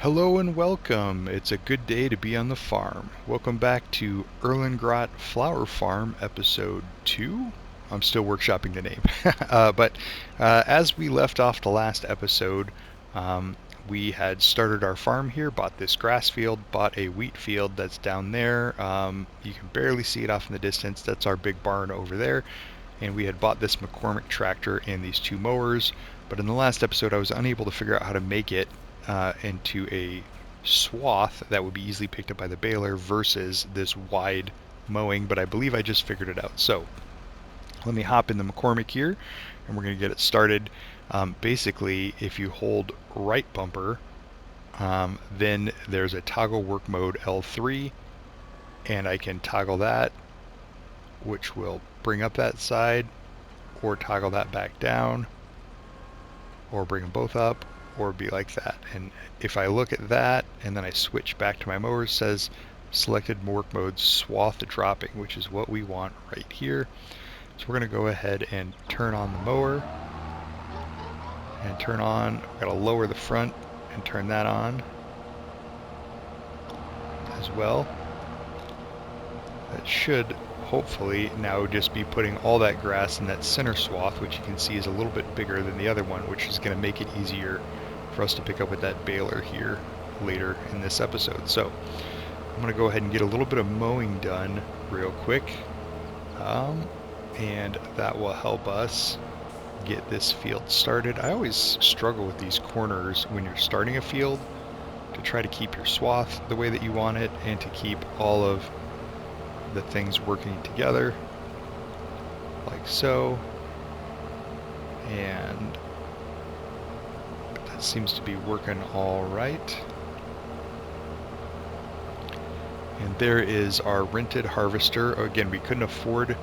Hello and welcome. It's a good day to be on the farm. Welcome back to Erlengrat Flour Farm episode 2. I'm still workshopping the name. But as we left off the last episode, we had started our farm here, bought this grass field, bought a wheat field that's down there. You can barely see it off in the distance. That's our big barn over there. And we had bought this McCormick tractor and these two mowers. But in the last episode, I was unable to figure out how to make it into a swath that would be easily picked up by the baler versus this wide mowing, but I believe I just figured it out. So let me hop in the McCormick here and we're going to get it started. Basically, if you hold right bumper, then there's a toggle work mode L3, and I can toggle that, which will bring up that side, or toggle that back down, or bring them both up, or be like that. And if I look at that and then I switch back to my mower, it says selected work mode swath dropping, which is what we want right here. So we're going to go ahead and turn on the mower and turn on. I've got to lower the front and turn that on as well. That should hopefully now just be putting all that grass in that center swath, which you can see is a little bit bigger than the other one, which is going to make it easier for us to pick up with that baler here later in this episode. So I'm going to go ahead and get a little bit of mowing done real quick, and that will help us get this field started. I always struggle with these corners when you're starting a field to try to keep your swath the way that you want it and to keep all of the things working together like so. And that seems to be working all right. And there is our rented harvester. Again, we couldn't afford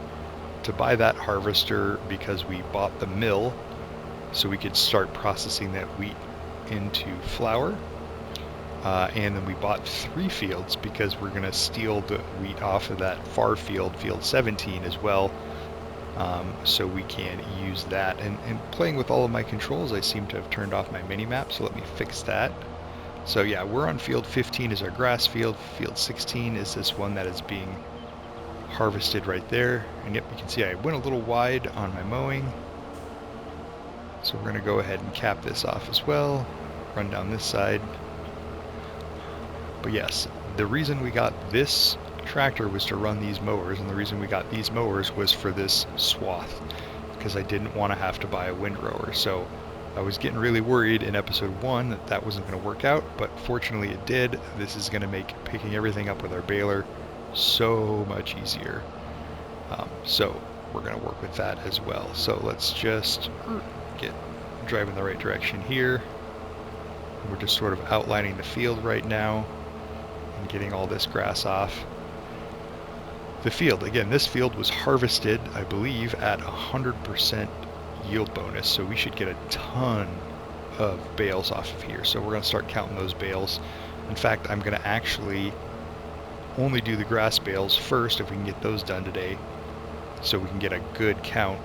to buy that harvester because we bought the mill so we could start processing that wheat into flour. And then we bought 3 fields because we're going to steal the wheat off of that far field, field 17 as well, so we can use that. And playing with all of my controls, I seem to have turned off my mini map, so let me fix that. So yeah, we're on field 15 is our grass field. Field 16 is this one that is being harvested right there. And yep, you can see I went a little wide on my mowing. So we're going to go ahead and cap this off as well, run down this side. But yes, the reason we got this tractor was to run these mowers, and the reason we got these mowers was for this swath, because I didn't want to have to buy a windrower. So I was getting really worried in episode 1 that that wasn't going to work out, but fortunately it did. This is going to make picking everything up with our baler so much easier. So we're going to work with that as well. So let's just get driving the right direction here. We're just sort of outlining the field right now and getting all this grass off the field. Again, this field was harvested, I believe, at 100% yield bonus, so we should get a ton of bales off of here. So we're going to start counting those bales. In fact, I'm going to actually only do the grass bales first if we can get those done today, so we can get a good count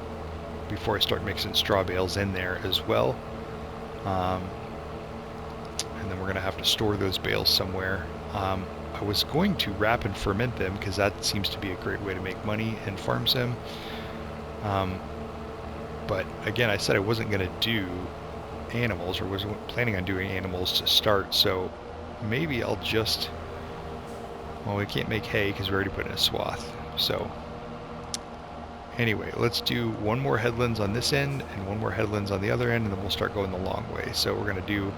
before I start mixing straw bales in there as well. And then we're going to have to store those bales somewhere. I was going to wrap and ferment them because that seems to be a great way to make money in farm sim. But again, I said I wasn't going to do animals, or wasn't planning on doing animals to start, so maybe I'll just, well, we can't make hay because we already put in a swath. So anyway, let's do one more headlands on this end and one more headlands on the other end, and then we'll start going the long way. So we're going to do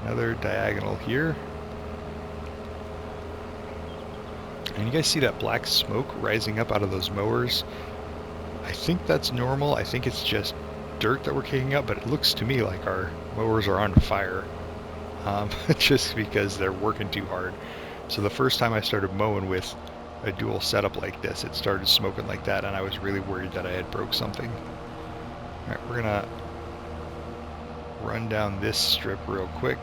another diagonal here. And you guys see that black smoke rising up out of those mowers? I think that's normal. I think it's just dirt that we're kicking up, but it looks to me like our mowers are on fire, just because they're working too hard. So the first time I started mowing with a dual setup like this, it started smoking like that, and I was really worried that I had broke something. All right, we're gonna run down this strip real quick.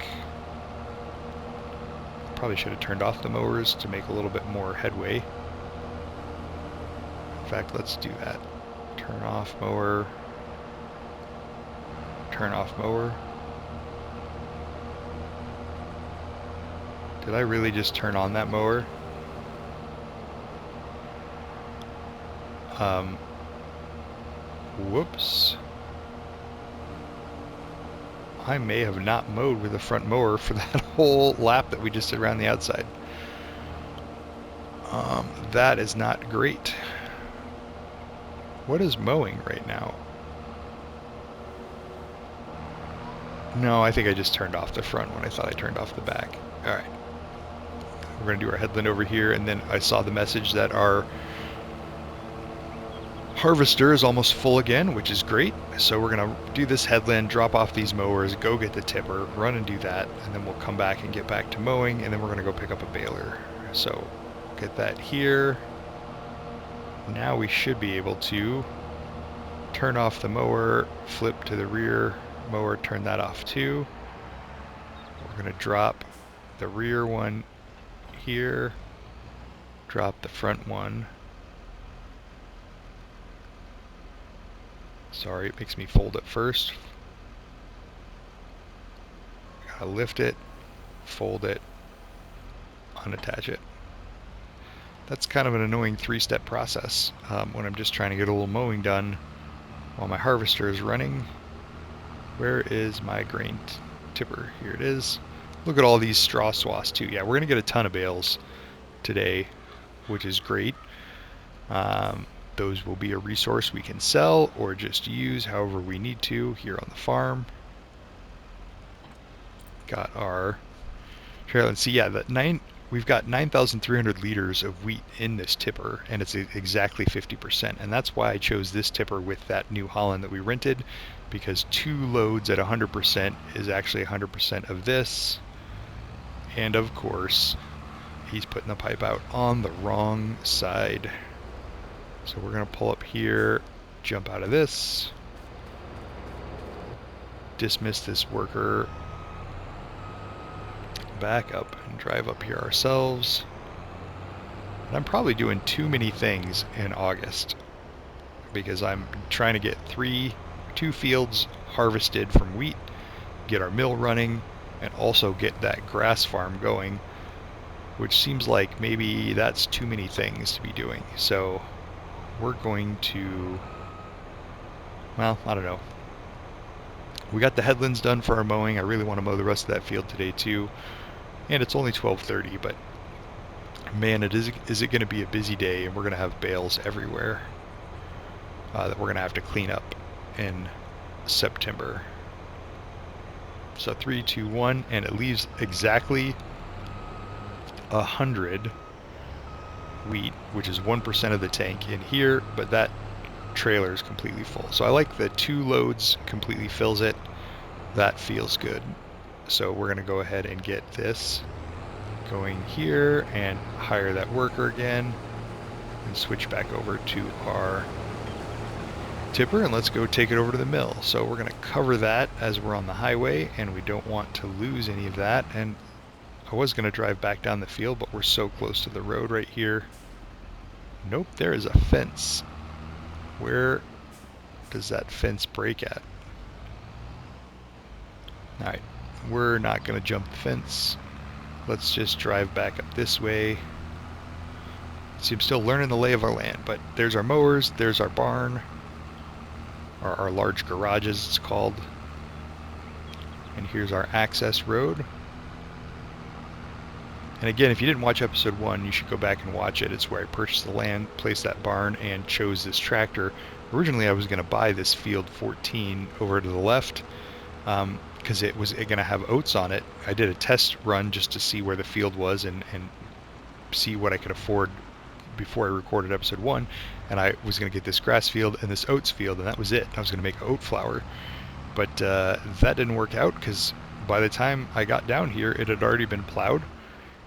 Probably should have turned off the mowers to make a little bit more headway. In fact, let's do that. Turn off mower. Turn off mower. Did I really just turn on that mower? Whoops. I may have not mowed with the front mower for that whole lap that we just did around the outside. That is not great. What is mowing right now? No, I think I just turned off the front when I thought I turned off the back. Alright. We're going to do our headland over here, and then I saw the message that our harvester is almost full again, which is great. So we're going to do this headland, drop off these mowers, go get the tipper, run and do that, and then we'll come back and get back to mowing, and then we're going to go pick up a baler. So get that here. Now we should be able to turn off the mower, flip to the rear mower, turn that off too. We're going to drop the rear one here, drop the front one. Sorry, it makes me fold it first. Gotta lift it, fold it, unattach it. That's kind of an annoying three-step process when I'm just trying to get a little mowing done while my harvester is running. Where is my grain tipper? Here it is. Look at all these straw swaths too. Yeah, we're going to get a ton of bales today, which is great. Those will be a resource we can sell or just use however we need to here on the farm. Got our trailer. And see, yeah, we've got 9,300 liters of wheat in this tipper, and it's exactly 50%. And that's why I chose this tipper with that New Holland that we rented, because 2 loads at 100% is actually 100% of this. And of course, he's putting the pipe out on the wrong side. So we're going to pull up here, jump out of this, dismiss this worker, back up and drive up here ourselves. And I'm probably doing too many things in August because I'm trying to get 2 fields harvested from wheat, get our mill running, and also get that grass farm going, which seems like maybe that's too many things to be doing. So we're going to, well, I don't know. We got the headlands done for our mowing. I really want to mow the rest of that field today too. And it's only 12:30, but man, is it going to be a busy day, and we're going to have bales everywhere that we're going to have to clean up in September. So 3, 2, 1, and it leaves exactly 100 wheat, which is 1% of the tank in here, but that trailer is completely full. So I like the 2 loads completely fills it. That feels good. So we're going to go ahead and get this going here and hire that worker again and switch back over to our tipper, and let's go take it over to the mill. So we're going to cover that as we're on the highway, and we don't want to lose any of that. And I was going to drive back down the field, but we're so close to the road right here. Nope, there is a fence. Where does that fence break at? Alright, we're not going to jump the fence. Let's just drive back up this way. See, I'm still learning the lay of our land, but there's our mowers, there's our barn, or our large garages it's called. And here's our access road. And again, if you didn't watch episode 1, you should go back and watch it. It's where I purchased the land, placed that barn, and chose this tractor. Originally, I was going to buy this field 14 over to the left because it was going to have oats on it. I did a test run just to see where the field was and see what I could afford before I recorded episode 1. And I was going to get this grass field and this oats field, and that was it. I was going to make oat flour. But that didn't work out because by the time I got down here, it had already been plowed.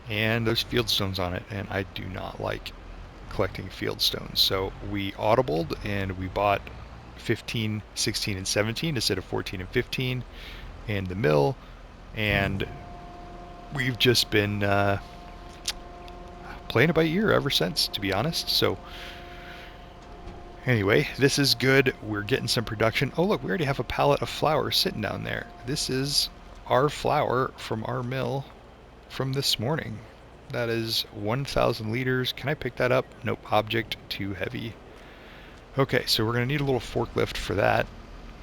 And there's field stones on it, and I do not like collecting field stones. So we audibled and we bought 15, 16, and 17 instead of 14 and 15 and the mill, and we've just been playing it by ear ever since, to be honest. So anyway, this is good. We're getting some production. Oh look, we already have a pallet of flour sitting down there. This is our flour from our mill. from this morning. That is 1,000 liters. Can I pick that up? Nope, object too heavy. Okay, so we're going to need a little forklift for that,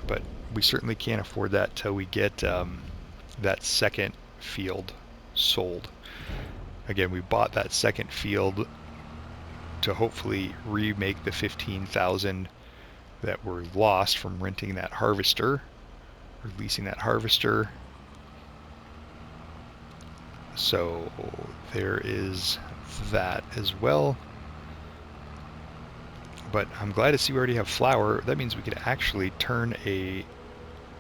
but we certainly can't afford that till we get that second field sold. Again, we bought that second field to hopefully remake the 15,000 that were lost from renting that harvester, or leasing that harvester. So there is that as well. But I'm glad to see we already have flour. That means we could actually turn a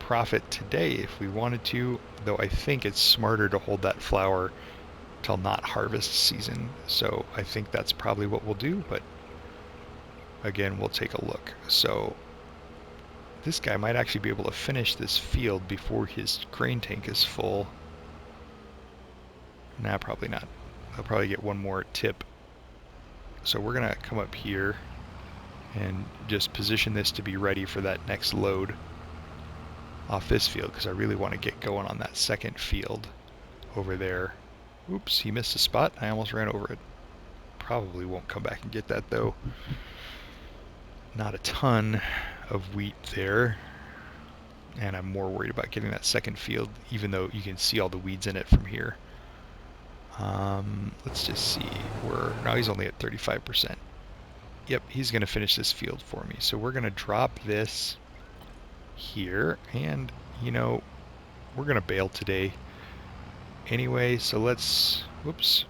profit today if we wanted to, though I think it's smarter to hold that flour till not harvest season. So I think that's probably what we'll do, but again, we'll take a look. So this guy might actually be able to finish this field before his grain tank is full. Nah, probably not. I'll probably get one more tip. So we're gonna come up here and just position this to be ready for that next load off this field, because I really want to get going on that second field over there. Oops, he missed a spot. I almost ran over it. Probably won't come back and get that though. Not a ton of wheat there, and I'm more worried about getting that second field, even though you can see all the weeds in it from here. Let's just see. Now he's only at 35%. Yep, he's going to finish this field for me. So we're going to drop this here, and you know, we're going to bale today anyway, so let's, whoops,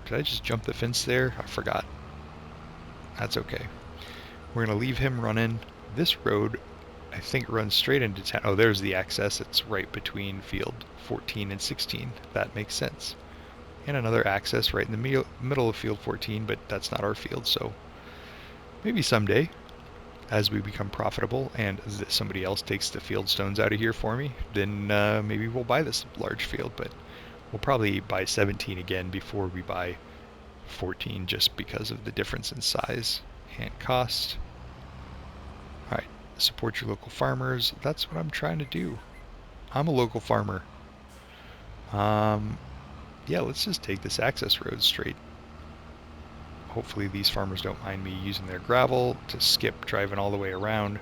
did I just jump the fence there? I forgot. That's okay. We're going to leave him running. This road, I think, runs straight into town. Oh, there's the access. It's right between field 14 and 16. That makes sense. And another access right in the middle of field 14, but that's not our field, so maybe someday, as we become profitable and somebody else takes the field stones out of here for me, then maybe we'll buy this large field, but we'll probably buy 17 again before we buy 14, just because of the difference in size and cost. All right, support your local farmers. That's what I'm trying to do. I'm a local farmer. Yeah, let's just take this access road straight. Hopefully these farmers don't mind me using their gravel to skip driving all the way around.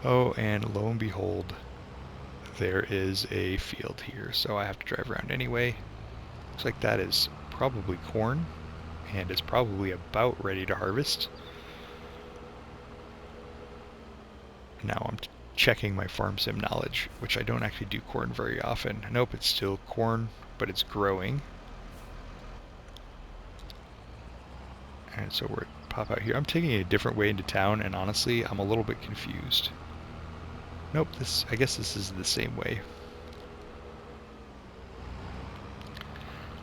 Oh, and lo and behold, there is a field here, so I have to drive around anyway. Looks like that is probably corn, and is probably about ready to harvest. Now I'm checking my farm sim knowledge, which I don't actually do corn very often. Nope, it's still corn, but it's growing. And so we're pop out here. I'm taking a different way into town, and honestly, I'm a little bit confused. Nope, I guess this is the same way.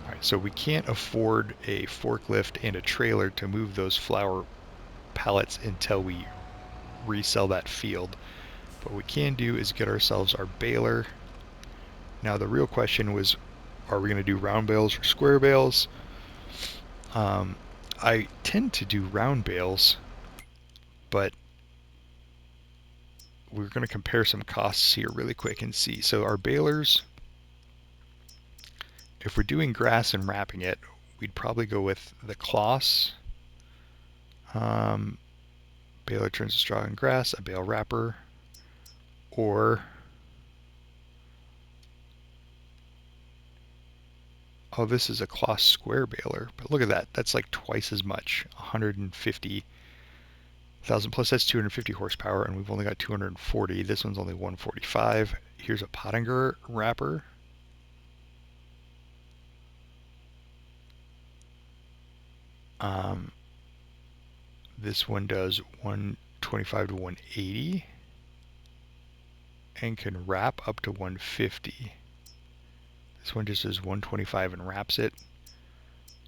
Alright, so we can't afford a forklift and a trailer to move those flour pallets until we resell that field. What we can do is get ourselves our baler. Now the real question was, are we going to do round bales or square bales? I tend to do round bales, but we're going to compare some costs here really quick and see. So our balers, if we're doing grass and wrapping it, we'd probably go with the cloths. Baler turns to straw and grass, a bale wrapper, or oh, this is a cloth square baler, but look at that. That's like twice as much, 150,000 plus. That's 250 horsepower, and we've only got 240. This one's only 145. Here's a Pottinger wrapper. This one does 125 to 180 and can wrap up to 150. This one just does 125 and wraps it.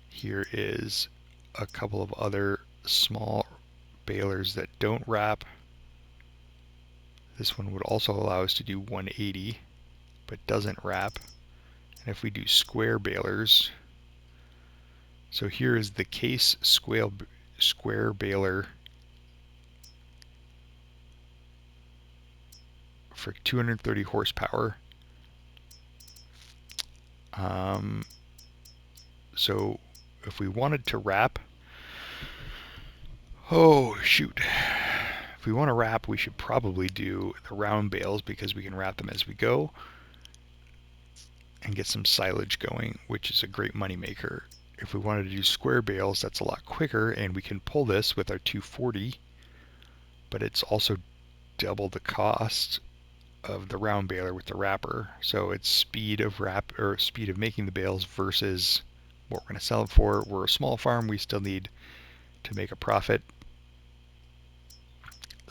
Here is a couple of other small balers that don't wrap. This one would also allow us to do 180 but doesn't wrap. And if we do square balers, so here is the case square baler for 230 horsepower. So if we wanted to wrap, oh shoot, if we want to wrap, we should probably do the round bales because we can wrap them as we go and get some silage going, which is a great money maker. If we wanted to do square bales, that's a lot quicker, and we can pull this with our 240, but it's also double the cost of the round baler with the wrapper. So it's speed of speed of making the bales versus what we're going to sell it for. We're a small farm, we still need to make a profit.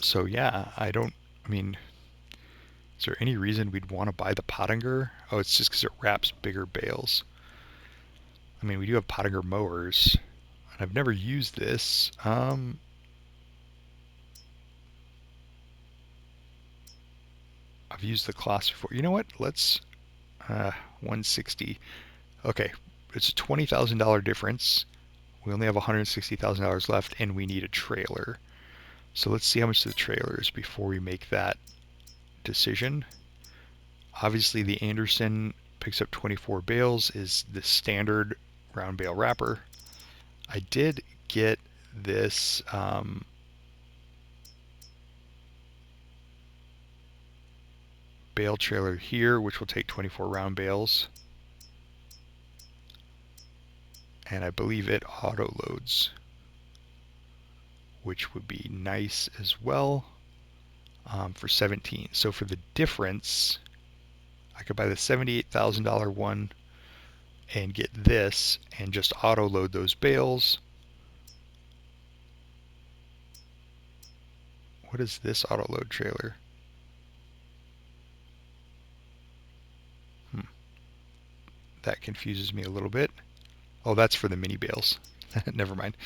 So yeah, I mean, is there any reason we'd want to buy the Pottinger? Oh, it's just because it wraps bigger bales. I mean, we do have Pottinger mowers, and I've never used this. I've used the Claas before. You know what? Let's 160. Okay, it's a $20,000 difference. We only have $160,000 left, and we need a trailer. So let's see how much the trailer is before we make that decision. Obviously, the Anderson picks up 24 bales, is the standard round bale wrapper. I did get this bale trailer here, which will take 24 round bales. And I believe it auto loads, which would be nice as well for 17. So for the difference, I could buy the $78,000 one and get this and just auto load those bales. What is this auto load trailer? That confuses me a little bit. Oh, that's for the mini bales. Never mind.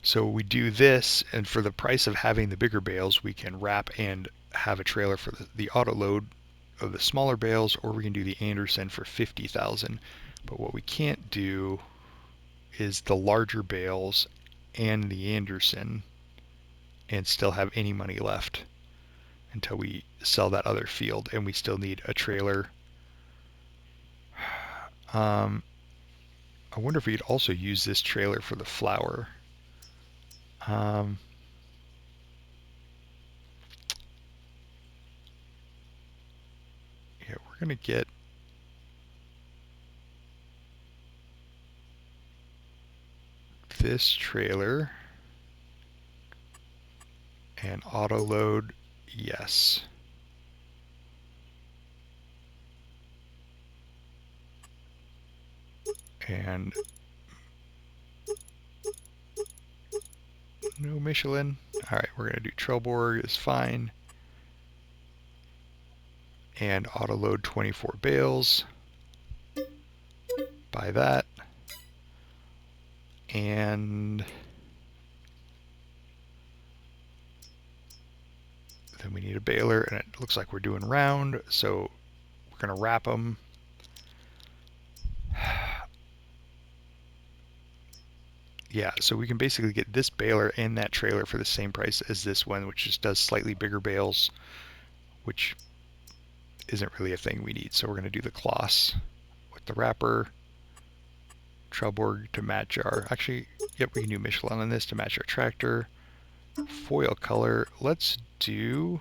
So we do this, and for the price of having the bigger bales, we can wrap and have a trailer for the auto load of the smaller bales, or we can do the Anderson for $50,000. But what we can't do is the larger bales and the Anderson and still have any money left until we sell that other field, and we still need a trailer. I wonder if we'd also use this trailer for the flour. Yeah, we're going to get this trailer and auto load, yes. And no Michelin. All right, we're going to do Trelleborg is fine. And auto load 24 bales. Buy that. And then we need a baler, and it looks like we're doing round, so we're going to wrap them. Yeah, so we can basically get this baler and that trailer for the same price as this one, which just does slightly bigger bales, which isn't really a thing we need. So we're going to do the Claas with the wrapper, Trelleborg to match our, actually, yep, we can do Michelin on this to match our tractor. Foil color, let's do,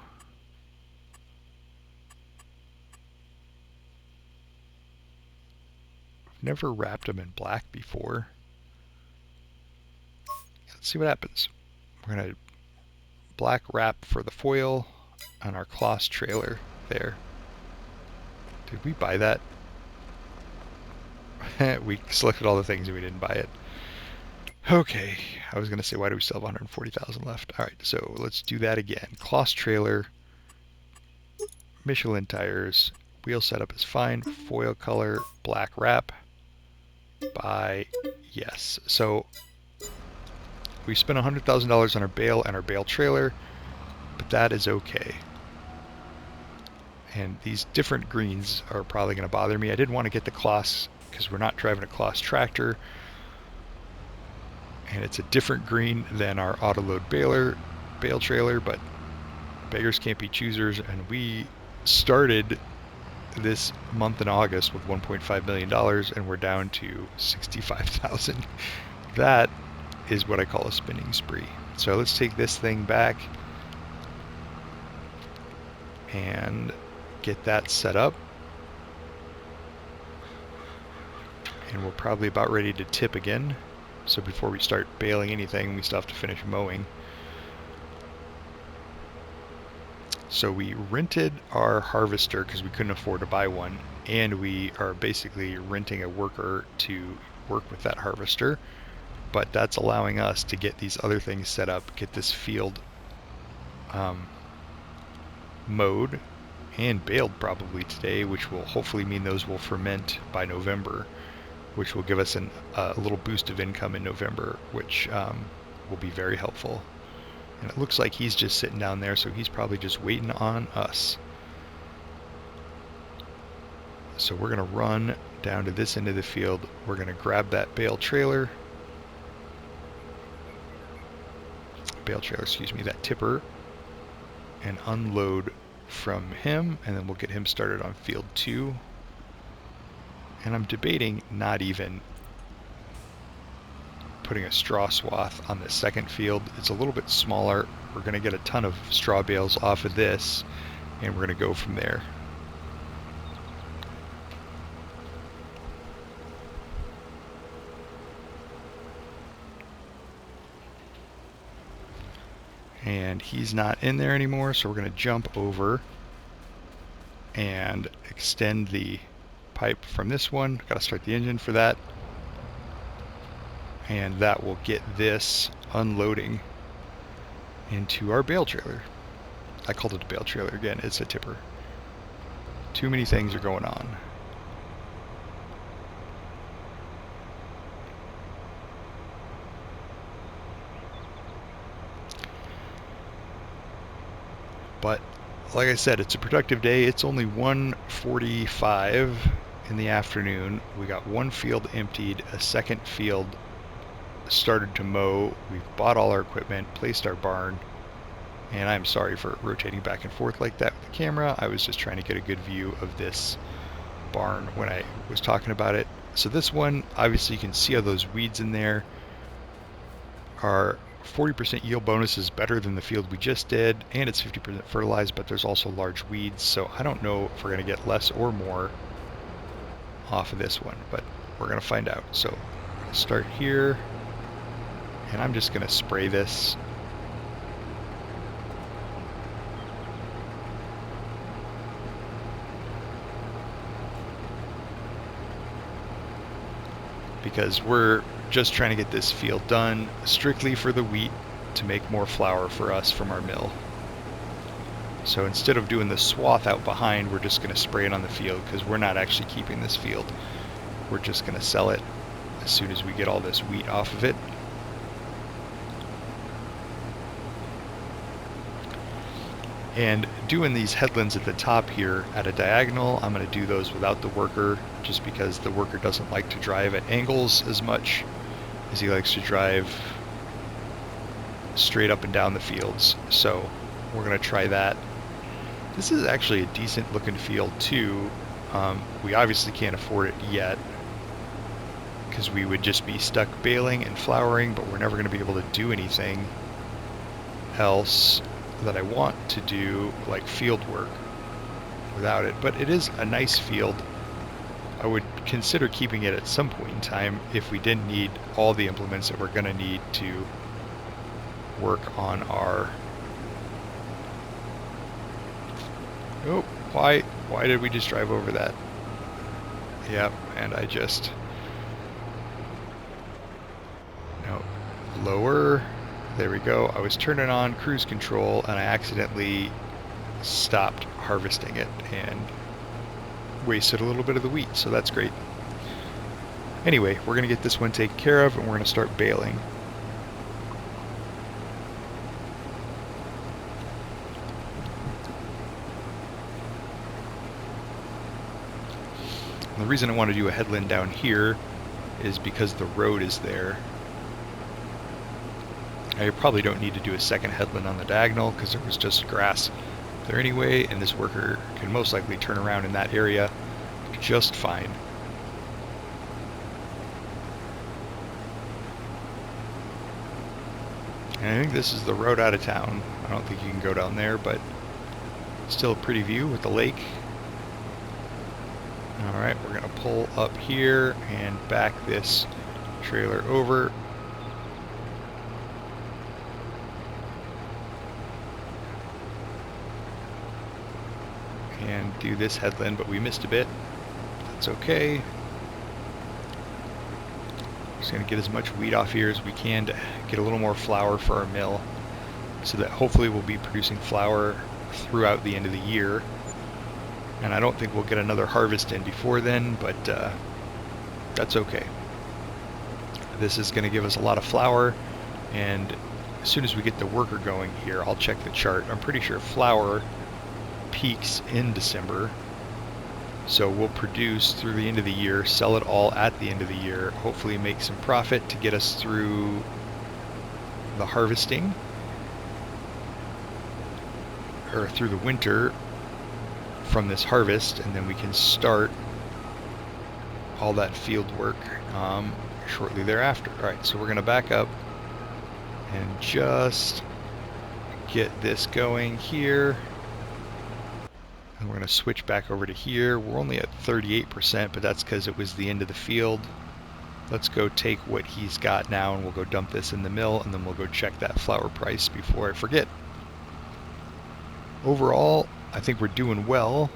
I've never wrapped them in black before. Let's see what happens. We're going to black wrap for the foil on our Claas trailer there. Did we buy that? We selected all the things and we didn't buy it. Okay, I was going to say, why do we still have 140,000 left? All right, so let's do that again. Claas trailer, Michelin tires, wheel setup is fine, foil color, black wrap, buy, yes. So we spent $100,000 on our bale and our bale trailer, but that is okay. And these different greens are probably going to bother me. I did want to get the Claas because we're not driving a Claas tractor, and it's a different green than our auto load bale trailer, but beggars can't be choosers, and we started this month in August with $1.5 million, and we're down to 65,000. That is what I call a spinning spree. So let's take this thing back and get that set up. And we're probably about ready to tip again. So before we start baling anything, we still have to finish mowing. So we rented our harvester because we couldn't afford to buy one, and we are basically renting a worker to work with that harvester. But that's allowing us to get these other things set up, get this field mowed and baled probably today, which will hopefully mean those will ferment by November, which will give us a little boost of income in November, which will be very helpful. And it looks like he's just sitting down there, so he's probably just waiting on us. So we're going to run down to this end of the field. We're going to grab that bale trailer, that tipper, and unload from him, and then we'll get him started on field 2. And I'm debating not even putting a straw swath on the second field. It's a little bit smaller. We're going to get a ton of straw bales off of this, and we're going to go from there. And he's not in there anymore, so we're going to jump over and extend the pipe from this one. Got to start the engine for that. And that will get this unloading into our bale trailer. I called it a bale trailer. Again, it's a tipper. Too many things are going on. But like I said, it's a productive day. It's only 1:45 in the afternoon. We got one field emptied, a second field started to mow. We've bought all our equipment, placed our barn, and I'm sorry for rotating back and forth like that with the camera. I was just trying to get a good view of this barn when I was talking about it. So this one, obviously you can see all those weeds in there. Our 40% yield bonus is better than the field we just did, and it's 50% fertilized, but there's also large weeds, so I don't know if we're going to get less or more off of this one, but we're going to find out. So I'm going to start here, and I'm just going to spray this. Because we're just trying to get this field done strictly for the wheat to make more flour for us from our mill. So instead of doing the swath out behind, we're just going to spray it on the field because we're not actually keeping this field. We're just going to sell it as soon as we get all this wheat off of it. And doing these headlands at the top here at a diagonal, I'm going to do those without the worker, just because the worker doesn't like to drive at angles as much as he likes to drive straight up and down the fields. So we're going to try that. This is actually a decent looking field too. We obviously can't afford it yet because we would just be stuck baling and flouring, but we're never going to be able to do anything else that I want to do, like field work, without it. But it is a nice field. I would consider keeping it at some point in time if we didn't need all the implements that we're going to need to work on our... Oh, why did we just drive over that? Yep, and I just... No, lower... There we go. I was turning on cruise control and I accidentally stopped harvesting it and wasted a little bit of the wheat, so that's great. Anyway, we're going to get this one taken care of and we're going to start baling. And the reason I want to do a headland down here is because the road is there. I probably don't need to do a second headland on the diagonal because there was just grass there anyway, and this worker can most likely turn around in that area just fine. And I think this is the road out of town. I don't think you can go down there, but still a pretty view with the lake. Alright, we're going to pull up here and back this trailer over. And do this headland, but we missed a bit. That's okay. Just going to get as much wheat off here as we can to get a little more flour for our mill, so that hopefully we'll be producing flour throughout the end of the year. And I don't think we'll get another harvest in before then, but that's okay. This is going to give us a lot of flour, and as soon as we get the worker going here, I'll check the chart. I'm pretty sure flour peaks in December, so we'll produce through the end of the year, sell it all at the end of the year, hopefully make some profit to get us through the harvesting, or through the winter from this harvest, and then we can start all that field work shortly thereafter. Alright, so we're going to back up and just get this going here. And we're going to switch back over to here. We're only at 38%, but that's because it was the end of the field. Let's go take what he's got now, and we'll go dump this in the mill, and then we'll go check that flour price before I forget. Overall, I think we're doing well.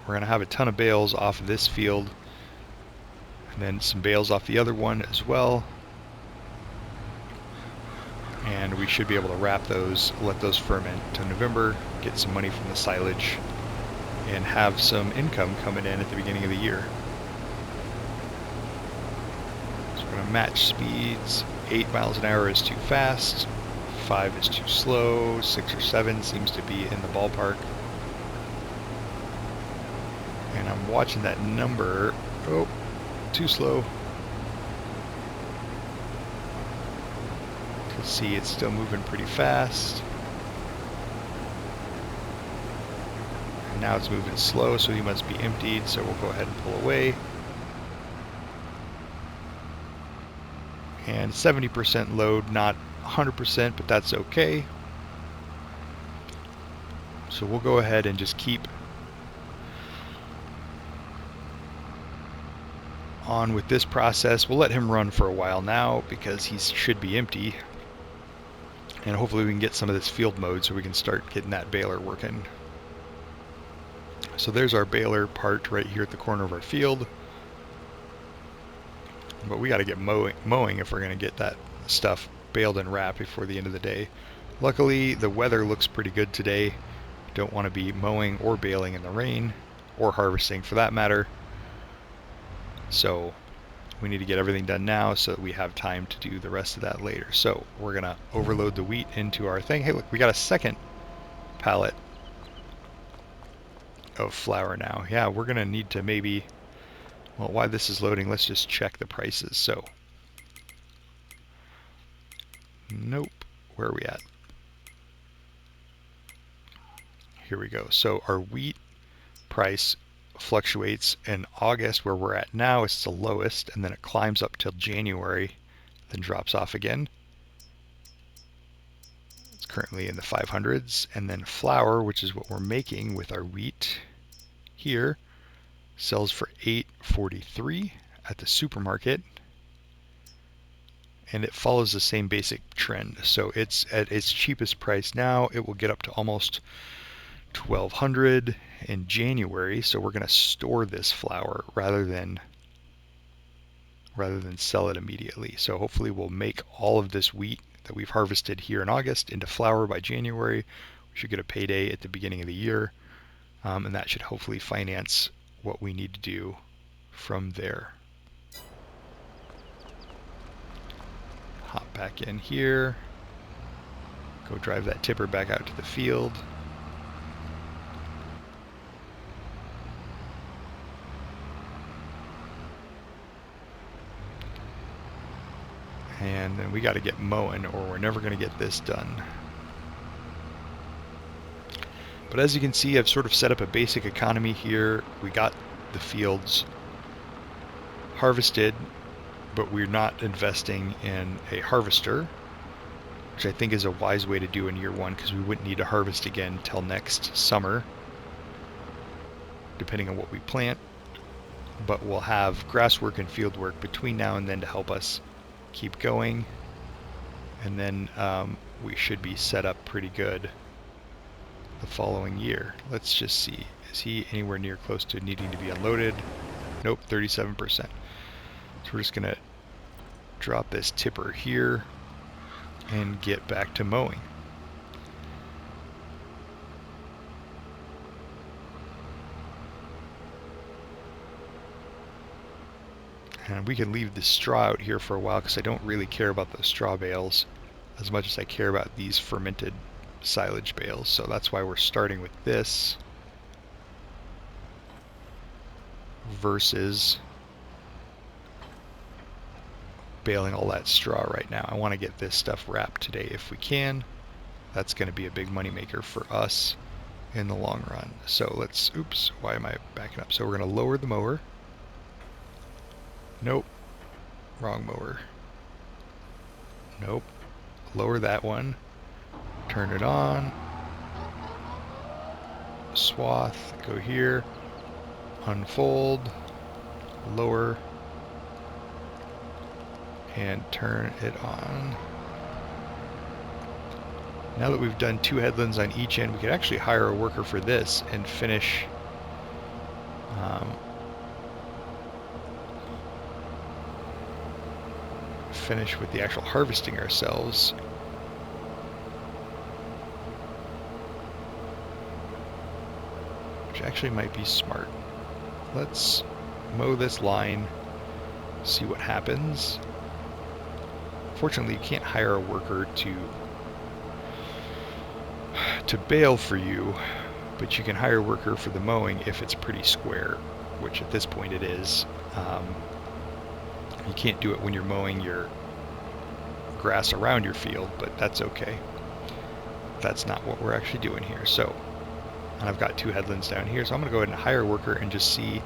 We're going to have a ton of bales off of this field, and then some bales off the other one as well. And we should be able to wrap those, let those ferment to November, get some money from the silage, and have some income coming in at the beginning of the year. So we're going to match speeds. 8 miles an hour is too fast, 5 is too slow, 6 or 7 seems to be in the ballpark. And I'm watching that number. Oh, too slow. You can see it's still moving pretty fast. And now it's moving slow, so he must be emptied, so we'll go ahead and pull away. And 70% load, not 100%, but that's okay. So we'll go ahead and just keep on with this process. We'll let him run for a while now because he should be empty, and hopefully we can get some of this field mode so we can start getting that baler working. So there's our baler part right here at the corner of our field, but we got to get mowing if we're going to get that stuff baled and wrapped before the end of the day. Luckily the weather looks pretty good today. Don't want to be mowing or baling in the rain, or harvesting for that matter. So we need to get everything done now so that we have time to do the rest of that later. So we're going to overload the wheat into our thing. Hey, look, we got a second pallet of flour now. Yeah, we're going to need to maybe, well, while this is loading, let's just check the prices. So, nope. Where are we at? Here we go. So our wheat price fluctuates. In August, where we're at now, it's the lowest, and then it climbs up till January, then drops off again. It's currently in the 500s. And then flour, which is what we're making with our wheat here, sells for $8.43 at the supermarket, and it follows the same basic trend. So it's at its cheapest price now. It will get up to almost $1,200 in January. So we're going to store this flour rather than sell it immediately. So hopefully we'll make all of this wheat that we've harvested here in August into flour by January. We should get a payday at the beginning of the year, and that should hopefully finance what we need to do from there. Hop back in here, go drive that tipper back out to the field. And then we got to get mowing, or we're never going to get this done. But as you can see, I've sort of set up a basic economy here. We got the fields harvested, but we're not investing in a harvester, which I think is a wise way to do in year one, because we wouldn't need to harvest again till next summer, depending on what we plant. But we'll have grass work and field work between now and then to help us keep going. And then we should be set up pretty good the following year. Let's just see. Is he anywhere near close to needing to be unloaded? Nope, 37%. So we're just going to drop this tipper here and get back to mowing. And we can leave the straw out here for a while because I don't really care about the straw bales as much as I care about these fermented silage bales. So that's why we're starting with this versus baling all that straw right now. I want to get this stuff wrapped today if we can. That's going to be a big money maker for us in the long run. So let's, oops, why am I backing up? So we're going to lower the mower. Nope, wrong mower. Nope, lower that one. Turn it on. Swath, go here. Unfold, lower, and turn it on. Now that we've done 2 headlands on each end, we could actually hire a worker for this and finish with the actual harvesting ourselves. Which actually might be smart. Let's mow this line, see what happens. Fortunately, you can't hire a worker to bale for you, but you can hire a worker for the mowing if it's pretty square, which at this point it is. You can't do it when you're mowing your grass around your field, but that's okay. That's not what we're actually doing here. So, and I've got 2 headlands down here, so I'm going to go ahead and hire a worker and just see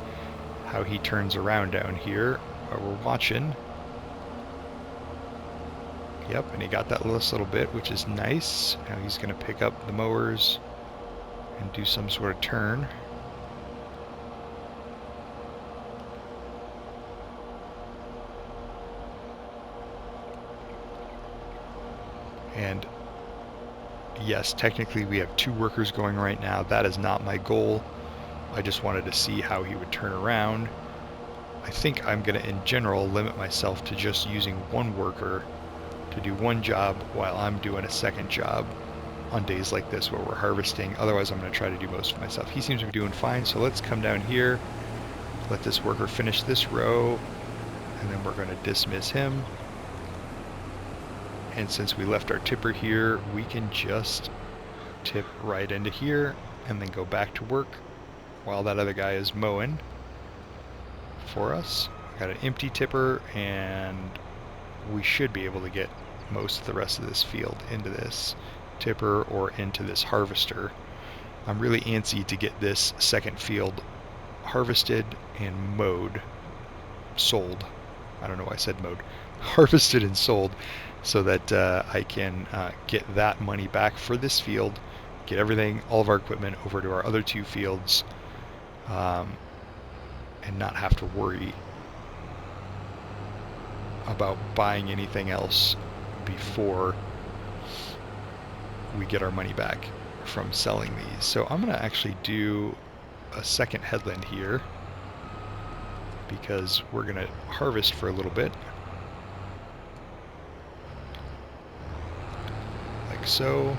how he turns around down here while we're watching. Yep, and he got that last little bit, which is nice. Now he's going to pick up the mowers and do some sort of turn. And yes, technically we have 2 workers going right now. That is not my goal. I just wanted to see how he would turn around. I think I'm going to, in general, limit myself to just using 1 worker to do 1 job while I'm doing a 2nd job on days like this where we're harvesting. Otherwise, I'm going to try to do most of it myself. He seems to be doing fine, so let's come down here, let this worker finish this row, and then we're going to dismiss him. And since we left our tipper here, we can just tip right into here and then go back to work while that other guy is mowing for us. Got an empty tipper, and we should be able to get most of the rest of this field into this tipper or into this harvester. I'm really antsy to get this 2nd field harvested and mowed, sold. I don't know why I said mowed. Harvested and sold, so that I can get that money back for this field, get everything, all of our equipment over to our other 2 fields, and not have to worry about buying anything else before we get our money back from selling these. So I'm going to actually do a 2nd headland here because we're going to harvest for a little bit. Like so.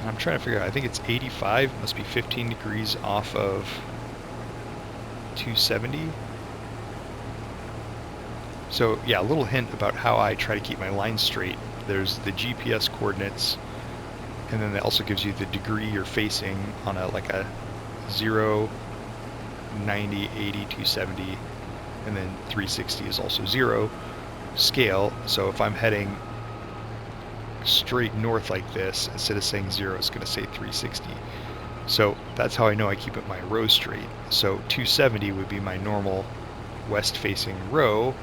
I'm trying to figure out, I think it's 85, must be 15 degrees off of 270. So yeah, a little hint about how I try to keep my line straight. There's the GPS coordinates, and then it also gives you the degree you're facing on a 0, 90, 80, 270, and then 360 is also 0 scale. So if I'm heading straight north like this, instead of saying 0, it's going to say 360. So that's how I know I keep it my row straight. So 270 would be my normal west-facing row,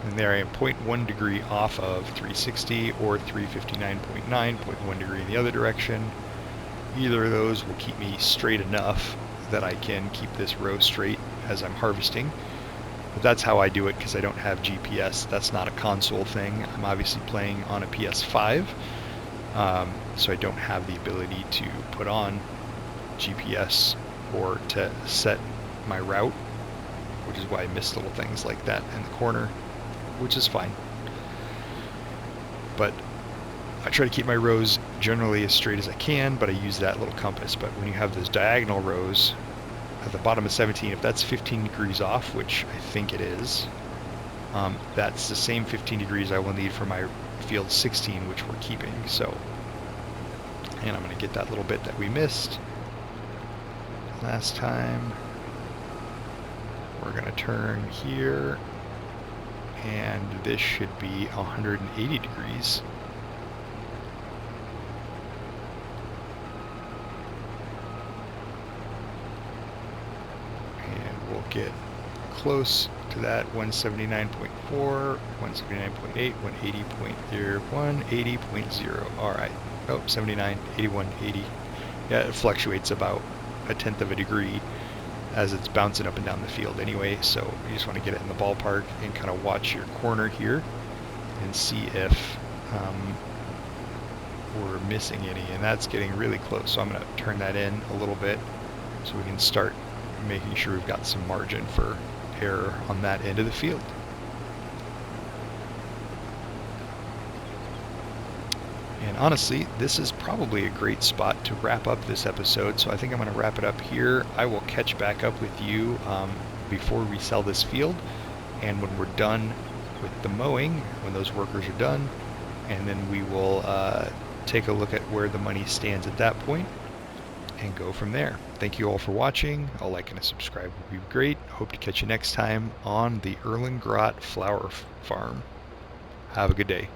and there I am 0.1 degree off of 360, or 359.9, 0.1 degree in the other direction. Either of those will keep me straight enough that I can keep this row straight as I'm harvesting. But that's how I do it, because I don't have GPS. That's not a console thing. I'm obviously playing on a PS5, so I don't have the ability to put on GPS or to set my route, which is why I miss little things like that in the corner, which is fine. But I try to keep my rows generally as straight as I can, but I use that little compass. But when you have those diagonal rows at the bottom of 17, if that's 15 degrees off, which I think it is, that's the same 15 degrees I will need for my field 16, which we're keeping. So, and I'm going to get that little bit that we missed last time. We're going to turn here, and this should be 180 degrees. And we'll get close to that. 179.4, 179.8, 180.01, 80.0. All right. Oh, 79, 81, 80. Yeah, it fluctuates about 1/10 of a degree as it's bouncing up and down the field anyway, so you just want to get it in the ballpark and kind of watch your corner here and see if we're missing any, and that's getting really close. So I'm going to turn that in a little bit so we can start making sure we've got some margin for error on that end of the field. And honestly, this is probably a great spot to wrap up this episode, so I think I'm going to wrap it up here. I will catch back up with you before we sell this field, and when we're done with the mowing, when those workers are done, and then we will take a look at where the money stands at that point and go from there. Thank you all for watching. A like and a subscribe would be great. Hope to catch you next time on the Erlengrat Flour Farm. Have a good day.